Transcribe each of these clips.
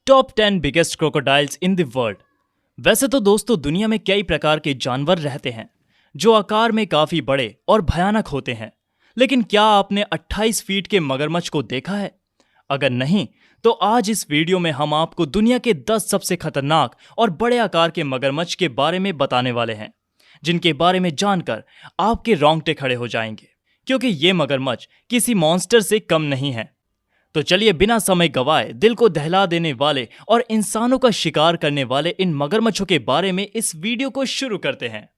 Top 10 biggest crocodiles in the world. वैसे तो दोस्तों दुनिया में कई प्रकार के जानवर रहते हैं जो आकार में काफी बड़े और भयानक होते हैं, लेकिन क्या आपने 28 फीट के मगरमच्छ को देखा है? अगर नहीं तो आज इस वीडियो में हम आपको दुनिया के 10 सबसे खतरनाक और बड़े आकार के मगरमच्छ के बारे में बताने वाले हैं, जिनके बारे में जानकर आपके रोंगटे खड़े हो जाएंगे, क्योंकि ये मगरमच्छ किसी मॉन्स्टर से कम नहीं है। तो चलिए बिना समय गवाए दिल को दहला देने वाले और इंसानों का शिकार करने वाले इन मगरमच्छों के बारे में इस वीडियो को शुरू करते हैं।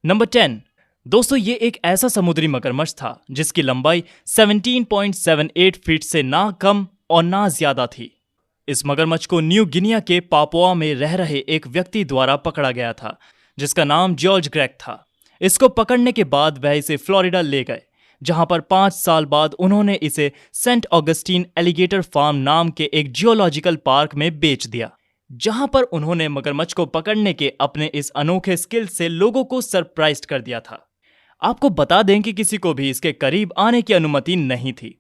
नंबर 10 दोस्तों, ये एक ऐसा समुद्री मगरमच्छ था जिसकी लंबाई 17.78 फीट से ना कम और ना ज्यादा थी। इस मगरमच्छ को न्यू गिनिया के पापुआ में रह रहे एक व्यक्ति द्वारा पकड़ा गया था, जिसका नाम जॉर्ज ग्रेग था। इसको पकड़ने के बाद वह इसे फ्लोरिडा ले गए, जहां पर 5 साल बाद उन्होंने इसे सेंट ऑगस्टीन एलिगेटर फार्म नाम के एक जियोलॉजिकल पार्क में बेच दिया, जहां पर उन्होंने मगरमच्छ को पकड़ने के अपने इस अनोखे स्किल से लोगों को सरप्राइज कर दिया था। आपको बता दें कि किसी को भी इसके करीब आने की अनुमति नहीं थी,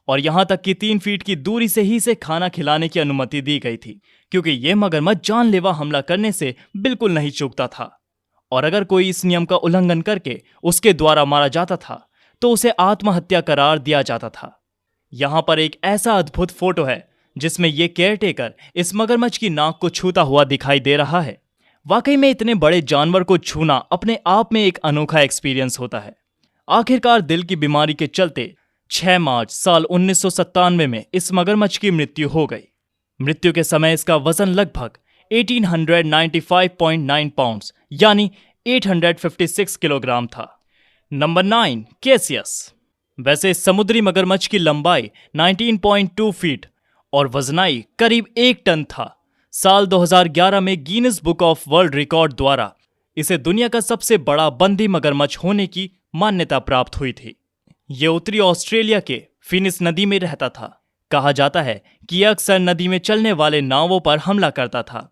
और यहां तक कि 3 फीट की दूरी से ही इसे खाना खिलाने की अनुमति दी गई थी, क्योंकि यह मगरमच्छ जानलेवा हमला करने से बिल्कुल नहीं चूकता था। और अगर कोई इस नियम का उल्लंघन करके उसके द्वारा मारा जाता था तो उसे आत्महत्या करार दिया जाता था। यहां पर एक ऐसा अद्भुत फोटो है जिसमें यह केयरटेकर इस मगरमच्छ की नाक को छूता हुआ दिखाई दे रहा है। वाकई में इतने बड़े जानवर को छूना अपने आप में एक अनोखा एक्सपीरियंस होता है। आखिरकार दिल की बीमारी के चलते 6 मार्च साल 1997 में इस मगरमच्छ की मृत्यु हो गई। मृत्यु के समय इसका वजन लगभग 1895.9 पाउंड्स यानी 856 किलोग्राम था। Number 9 Cassius. वैसे इस समुद्री मगरमच्छ की लंबाई 19.2 फीट और वजनाई करीब 1 टन था। साल 2011 में Guinness book of world record द्वारा इसे दुनिया का सबसे बड़ा बंदी मगरमच्छ होने की मान्यता प्राप्त हुई थी। ये उत्तरी ऑस्ट्रेलिया के फिनिस नदी में रहता था। कहा जाता है कि यह अक्सर नदी में चलने वाले नावों पर हमला करता था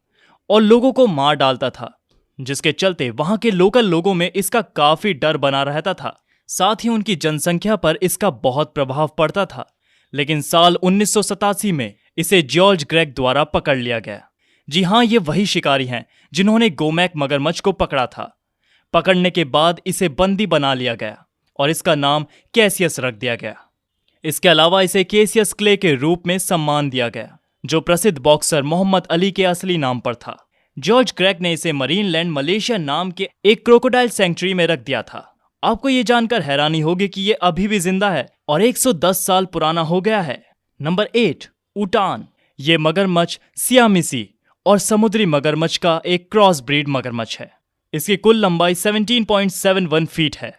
और लोगों को मार डालता था, जिसके चलते वहां के लोकल लोगों में इसका काफी डर बना रहता था। साथ ही उनकी जनसंख्या पर इसका बहुत प्रभाव पड़ता था। लेकिन साल 1987 में इसे जॉर्ज ग्रेग द्वारा पकड़ लिया गया। जी हां, ये वही शिकारी हैं जिन्होंने गोमैक मगरमच्छ को पकड़ा था। पकड़ने के बाद इसे बंदी बना लिया गया और इसका नाम कैसियस रख दिया गया। इसके अलावा इसे कैसियस क्ले के रूप में सम्मान दिया गया, जो प्रसिद्ध बॉक्सर मोहम्मद अली के असली नाम पर था। जॉर्ज ग्रेग ने इसे मरीनलैंड मलेशिया नाम के एक क्रोकोडाइल सेंचुरी में रख दिया था। आपको ये जानकर हैरानी होगी कि ये अभी भी जिंदा है और 110 साल पुराना हो गया है। नंबर 8 ऊटान। ये मगरमच्छ सियामीसी और समुद्री मगरमच्छ का एक क्रॉस ब्रीड मगरमच्छ है। इसकी कुल लंबाई 17.71 फीट है,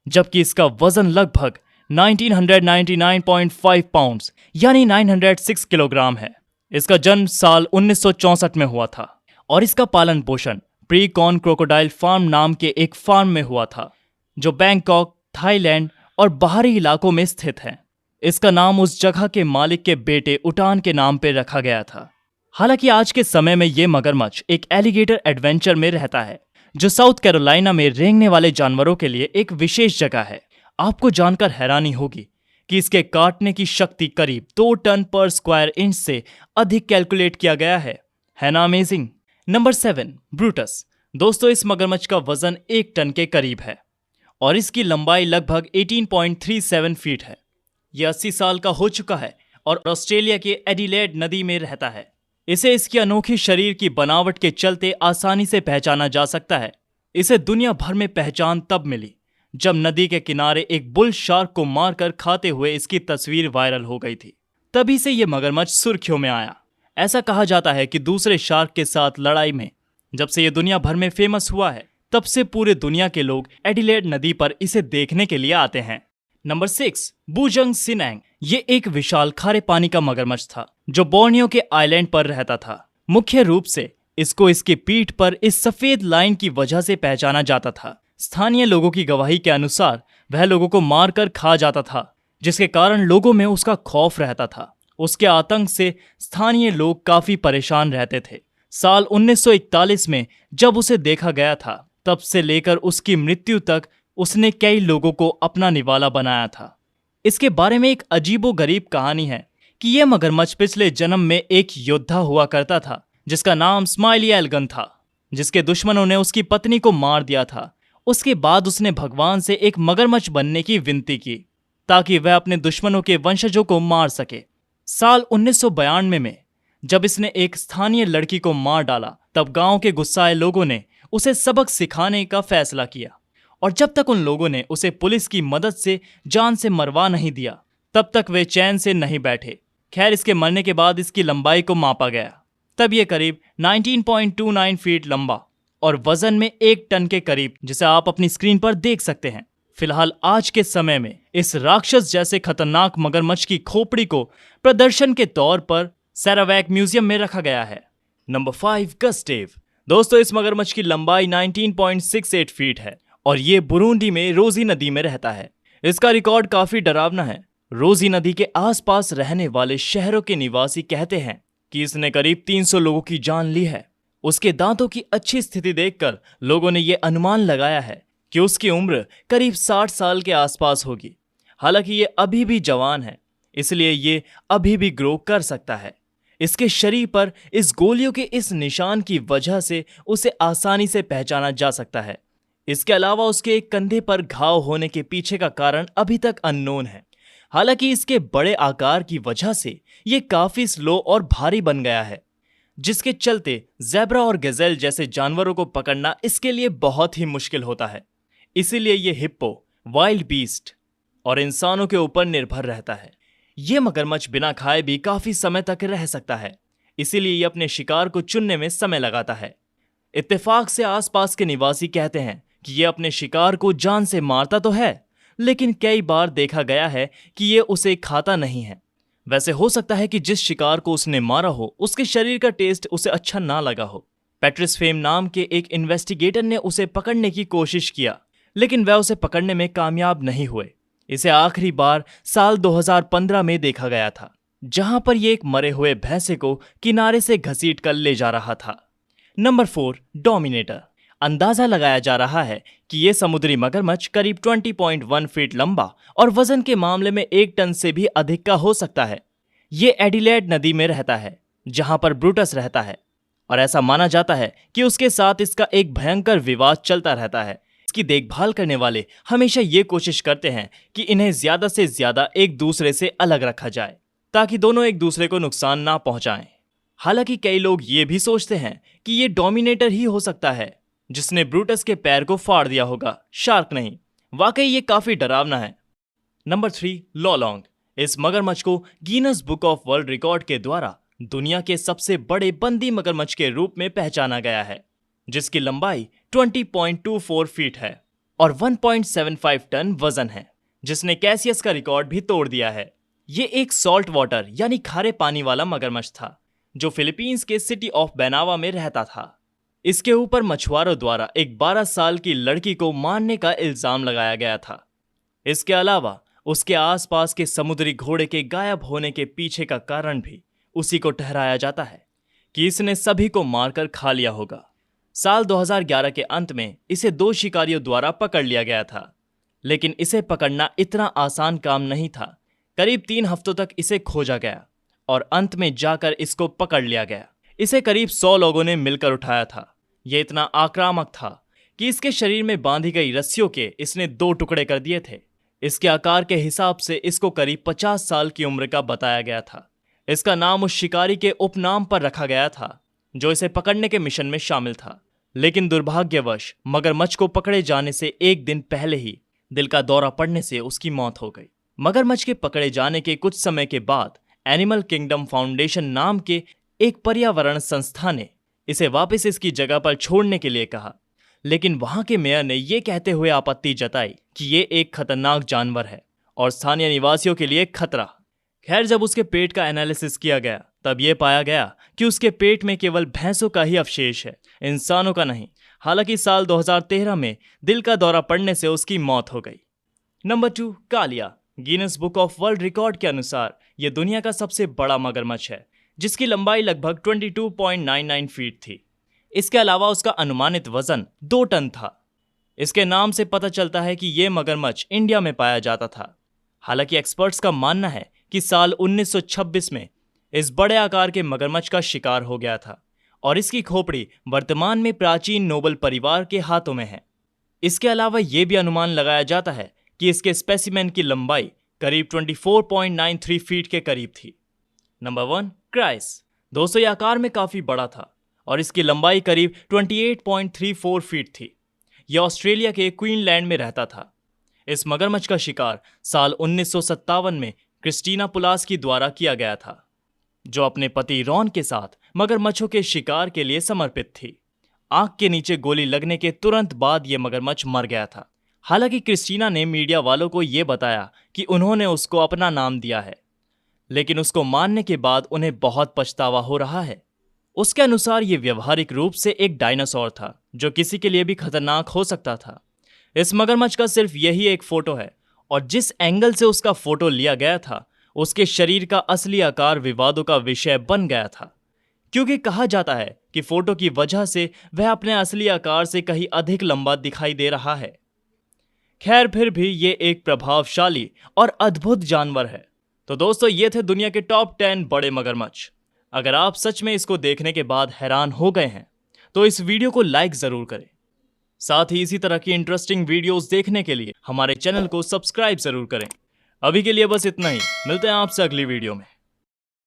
जबकि इसका वजन लगभग 1999.5 पाउंड्स यानी 906 किलोग्राम है। इसका जन्म साल 1964 में हुआ था और इसका पालन पोषण प्री-कॉन क्रोकोडाइल फार्म नाम के एक फार्म में हुआ था, जो बैंकॉक, थाईलैंड और बाहरी इलाकों में स्थित है। इसका नाम उस जगह के मालिक के बेटे उटान के नाम पर रखा गया था। हालांकि आज के समय में यह मगरमच्छ एक एलिगेटर एडवेंचर में रहता है, जो साउथ कैरोलिना में रेंगने वाले जानवरों के लिए एक विशेष जगह है। आपको जानकर हैरानी होगी कि इसके काटने की शक्ति करीब 2 टन पर स्क्वायर इंच से अधिक कैलकुलेट किया गया है ना अमेजिंग। Number 7 Brutus. दोस्तों, इस मगरमच्छ का वजन 1 टन के करीब है और इसकी लंबाई लगभग 18.37 फीट है। यह 80 साल का हो चुका है और ऑस्ट्रेलिया के एडिलेड नदी में रहता है। इसे इसकी अनोखी शरीर की बनावट के चलते आसानी से पहचाना जा सकता है। इसे दुनिया भर में पहचान तब मिली जब नदी के किनारे एक बुल शार्क को मारकर खाते हुए इसकी तस्वीर वायरल हो गई थी। तभी से यह मगरमच्छ सुर्खियों में आया। ऐसा कहा जाता है कि दूसरे शार्क के साथ लड़ाई में जब से यह दुनिया भर में फेमस हुआ है, तब से पूरे दुनिया के लोग एडिलेड नदी पर इसे देखने के लिए आते हैं। नंबर 6 बूजंग सिनेंग। ये एक विशाल खारे पानी का मगरमच्छ था जो बोर्नियो के आइलैंड पर रहता था। मुख्य रूप से इसको इसकी पीठ पर इस सफेद लाइन की वजह से पहचाना जाता था। स्थानीय लोगों की गवाही के अनुसार वह लोगों को मारकर खा जाता था, जिसके कारण लोगों में उसका खौफ रहता था। उसके आतंक से स्थानीय लोग काफी परेशान रहते थे। साल 1941 में जब उसे देखा गया था, तब से लेकर उसकी मृत्यु तक उसने कई लोगों को अपना निवाला बनाया था। इसके बारे में एक अजीबोगरीब कहानी है कि ये मगरमच्छ पिछले जन्म में एक योद्धा हुआ करता था जिसका नाम स्माइली एल्गन था, जिसके दुश्मनों ने उसकी पत्नी को मार दिया था। उसके बाद उसने भगवान से एक मगरमच्छ बनने की विनती की ताकि वह अपने दुश्मनों के वंशजों को मार सके। साल 1992 में जब इसने एक स्थानीय लड़की को मार डाला, तब गांव के गुस्साए लोगों ने उसे सबक सिखाने का फैसला किया, और जब तक उन लोगों ने उसे पुलिस की मदद से जान से मरवा नहीं दिया, तब तक वे चैन से नहीं बैठे। खैर, इसके मरने के बाद इसकी लंबाई को मापा गया, तब ये करीब 19.29 फीट लंबा और वजन में 1 टन के करीब, जिसे आप अपनी स्क्रीन पर देख सकते हैं। फिलहाल आज के समय में इस राक्षस जैसे खतरनाक मगरमच्छ की खोपड़ी को प्रदर्शन के तौर पर सैरावैक म्यूजियम में रखा गया है। नंबर 5, गस्टेव। दोस्तों, इस मगरमच्छ की लंबाई 19.68 फीट है और ये बुरुंडी में रोजी नदी में रहता है। इसका रिकॉर्ड काफी डरावना है। रोजी नदी के आसपास रहने वाले शहरों के निवासी कहते हैं कि इसने करीब 300 लोगों की जान ली है। उसके दांतों की अच्छी स्थिति देखकर लोगों ने यह अनुमान लगाया है कि उसकी उम्र करीब 60 साल के आसपास होगी। हालांकि ये अभी भी जवान है, इसलिए ये अभी भी ग्रो कर सकता है। इसके शरीर पर इस गोलियों के इस निशान की वजह से उसे आसानी से पहचाना जा सकता है। इसके अलावा उसके एक कंधे पर घाव होने के पीछे का कारण अभी तक अननोन है। हालांकि इसके बड़े आकार की वजह से ये काफी स्लो और भारी बन गया है, जिसके चलते ज़ेब्रा और गज़ेल जैसे जानवरों को पकड़ना इसके लिए बहुत ही मुश्किल होता है। इसीलिए ये हिप्पो, वाइल्ड बीस्ट और इंसानों के ऊपर निर्भर रहता है। ये मगरमच्छ बिना खाए भी काफी समय तक रह सकता है, इसीलिए ये अपने शिकार को चुनने में समय लगाता है। इत्तेफाक से आसपास के निवासी कहते हैं कि ये अपने शिकार को जान से मारता तो है, लेकिन कई बार देखा गया है कि ये उसे खाता नहीं है। वैसे हो सकता है कि जिस शिकार को उसने मारा हो उसके शरीर का टेस्ट उसे अच्छा ना लगा हो। पैट्रिस फेम नाम के एक इन्वेस्टिगेटर ने उसे पकड़ने की कोशिश किया, लेकिन वह उसे पकड़ने में कामयाब नहीं हुए। इसे आखिरी बार साल 2015 में देखा गया था, जहां पर यह एक मरे हुए भैंसे को किनारे से घसीट कर ले जा रहा था। Number 4, dominator. अंदाजा लगाया जा रहा है कि यह समुद्री मगरमच्छ करीब 20.1 फीट लंबा और वजन के मामले में 1 टन से भी अधिक का हो सकता है। ये एडिलेड नदी में रहता है, जहां पर ब्रूटस रहता है, और ऐसा माना जाता है कि उसके साथ इसका एक भयंकर विवाद चलता रहता है। इसकी देखभाल करने वाले हमेशा ये कोशिश करते हैं कि इन्हें ज्यादा से ज्यादा एक दूसरे से अलग रखा जाए, ताकि दोनों एक दूसरे को नुकसान ना पहुंचाएं। हालांकि कई लोग ये भी सोचते हैं कि ये डोमिनेटर ही हो सकता है जिसने ब्रूटस के पैर को फाड़ दिया होगा, शार्क नहीं। वाकई ये काफी डरावना है। नंबर 3, लोलोंग। इस मगरमच्छ को Guinness book of world record के द्वारा दुनिया के सबसे बड़े बंदी मगरमच्छ के रूप में पहचाना गया है, जिसकी लंबाई 20.24 फीट है और 1.75 टन वजन है, जिसने कैसियस का रिकॉर्ड भी तोड़ दिया है। ये एक सॉल्ट वाटर यानी खारे पानी वाला मगरमच्छ था जो फिलीपींस के सिटी ऑफ बेनावा में रहता था। इसके ऊपर मछुआरों द्वारा एक 12 साल की लड़की को मारने का इल्जाम लगाया गया था। इसके अलावा उसके आसपास के समुद्री घोड़े के गायब होने के पीछे का कारण भी उसी को ठहराया जाता है कि इसने सभी को मारकर खा लिया होगा। साल 2011 के अंत में इसे 2 शिकारियों द्वारा पकड़ लिया गया था, लेकिन इसे पकड़ना इतना आसान काम नहीं था। करीब 3 हफ्तों तक इसे खोजा गया और अंत में जाकर इसको पकड़ लिया गया। इसे करीब 100 लोगों ने मिलकर उठाया था। यह इतना आक्रामक था कि इसके शरीर में बांधी गई रस्सियों के इसने 2 टुकड़े कर दिए थे। इसके आकार के हिसाब से इसको करीब 50 साल की उम्र का बताया गया था। इसका नाम उस शिकारी के उपनाम पर रखा गया था जो इसे पकड़ने के मिशन में शामिल था। लेकिन दुर्भाग्यवश मगरमच्छ को पकड़े जाने से 1 दिन पहले ही दिल का दौरा पड़ने से उसकी मौत हो गई। मगरमच्छ के पकड़े जाने के कुछ समय के बाद एनिमल किंगडम फाउंडेशन नाम के एक पर्यावरण संस्था ने इसे वापस इसकी जगह पर छोड़ने के लिए कहा, लेकिन वहां के मेयर ने यह कहते हुए आपत्ति जताई कि यह एक खतरनाक जानवर है और स्थानीय निवासियों के लिए खतरा। खैर, जब उसके पेट का एनालिसिस किया गया तब यह पाया गया कि उसके पेट में केवल भैंसों का ही अवशेष है, इंसानों का नहीं। हालांकि साल 2013 में दिल का दौरा पड़ने से उसकी मौत हो गई। Number 2, Kaliya. Guinness book of world record के अनुसार यह दुनिया का सबसे बड़ा मगरमच्छ है, जिसकी लंबाई लगभग 22.99 फीट थी। इसके अलावा उसका अनुमानित वजन 2 टन था। इसके नाम से पता चलता है कि यह मगरमच्छ इंडिया में पाया जाता था। हालांकि एक्सपर्ट्स का मानना है कि साल 1926 में इस बड़े आकार के मगरमच्छ का शिकार हो गया था और इसकी खोपड़ी वर्तमान में प्राचीन नोबल परिवार के हाथों में है। इसके अलावा यह भी अनुमान लगाया जाता है कि इसके स्पेसिमेन की लंबाई करीब 24.93 फीट के करीब थी। नंबर 1, क्राइस। दोस्तों, यह आकार में काफी बड़ा था और इसकी लंबाई करीब 28.34 फीट थी। यह ऑस्ट्रेलिया के क्वीनलैंड में रहता था। इस मगरमच्छ का शिकार साल 1957 में क्रिस्टीना पुलास्की द्वारा किया गया था, जो अपने पति रॉन के साथ मगरमच्छों के शिकार के लिए समर्पित थी। आंख के नीचे गोली लगने के तुरंत बाद यह मगरमच्छ मर गया था। हालांकि क्रिस्टीना ने मीडिया वालों को यह बताया कि उन्होंने उसको अपना नाम दिया है, लेकिन उसको मारने के बाद उन्हें बहुत पछतावा हो रहा है। उसके अनुसार यह व्यवहारिक रूप से एक डायनासोर था जो किसी के लिए भी खतरनाक हो सकता था। इस मगरमच्छ का सिर्फ यही एक फोटो है और जिस एंगल से उसका फोटो लिया गया था उसके शरीर का असली आकार विवादों का विषय बन गया था, क्योंकि कहा जाता है कि फोटो की वजह से वह अपने असली आकार से कहीं अधिक लंबा दिखाई दे रहा है। खैर, फिर भी ये एक प्रभावशाली और अद्भुत जानवर है। तो दोस्तों, ये थे दुनिया के टॉप 10 बड़े मगरमच्छ। अगर आप सच में इसको देखने के बाद हैरान हो गए हैं तो इस वीडियो को लाइक जरूर करें। साथ ही इसी तरह की इंटरेस्टिंग वीडियोस देखने के लिए हमारे चैनल को सब्सक्राइब जरूर करें। अभी के लिए बस इतना ही। मिलते हैं आपसे अगली वीडियो में।